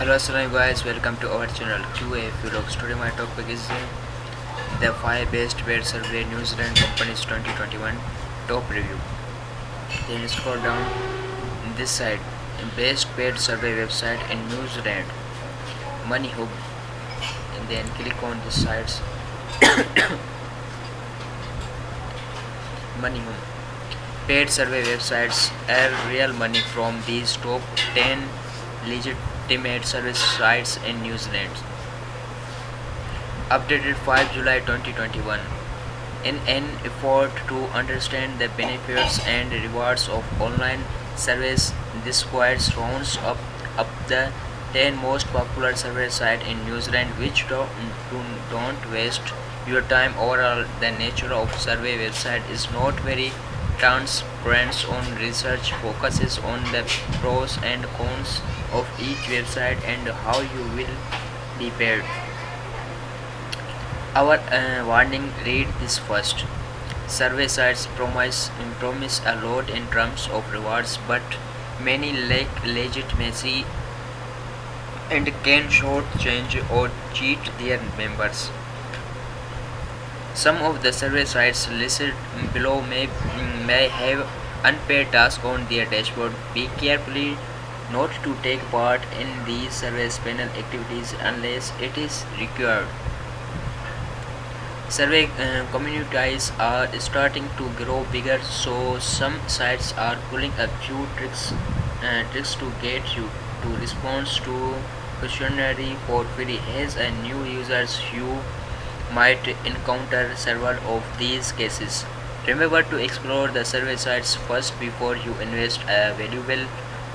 Hello, assalamu guys. Welcome to our channel QA Vlogs. Today my topic is the 5 best paid survey New Zealand companies 2021 top review. Then scroll down this side. Best paid survey website in New Zealand, Money Hub. And then click on this sites. Money Hub. Paid survey websites earn real money from these top 10 legitimate service sites in New Zealand. Updated 5 July 2021. In an effort to understand the benefits and rewards of online service, this squad rounds up the 10 most popular survey sites in New Zealand which don't waste your time. Overall, the nature of survey website is not very transparent on research, focuses on the pros and cons of each website and how you will be paid. Our warning: read this first. Survey sites promise a lot in terms of rewards, but many lack legitimacy and can shortchange or cheat their members. Some of the survey sites listed below may have unpaid tasks on their dashboard. Be careful not to take part in these service panel activities unless it is required. Survey communities are starting to grow bigger, so some sites are pulling a few tricks to get you to respond to questionnaire for free. As a new users, you might encounter several of these cases. Remember to explore the survey sites first before you invest a valuable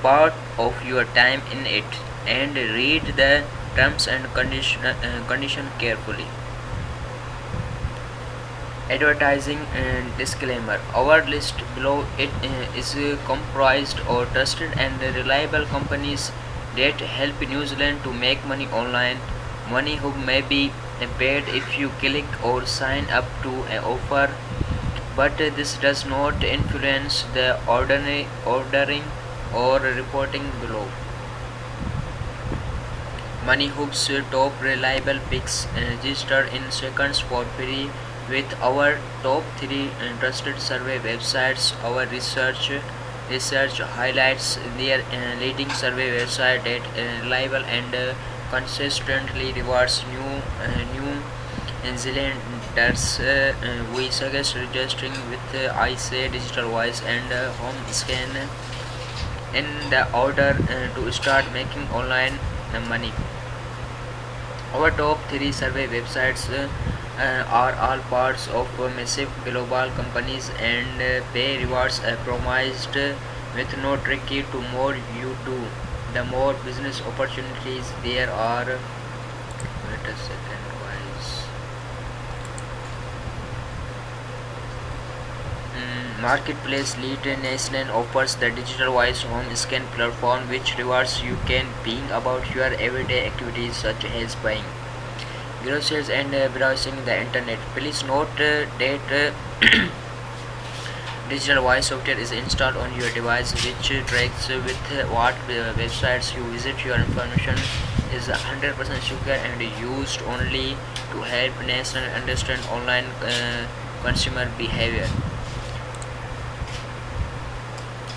part of your time in it, and read the terms and condition carefully. Advertising and disclaimer: our list below is comprised of trusted and reliable companies that help New Zealand to make money online. Money Hub may be paid if you click or sign up to an offer, but this does not influence the ordering or reporting below. Money Hub's top reliable picks register in seconds for free with our top 3 trusted survey websites. Our research highlights their leading survey website that reliable and consistently rewards New Zealanders. We suggest registering with ISA Digital Voice and Home Scan in the order to start making online money. Our top 3 survey websites are all parts of massive global companies and pay rewards promised with no tricky. To more you do, the more business opportunities there are. Wait a second, guys. Marketplace lead Naisland offers the digital voice home scan platform which rewards you can being about your everyday activities such as buying groceries and browsing the internet. Please note that digital voice software is installed on your device which tracks with what websites you visit. Your information is 100% secure and used only to help national understand online consumer behavior.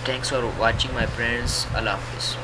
Thanks for watching my friends. Allah Hafiz.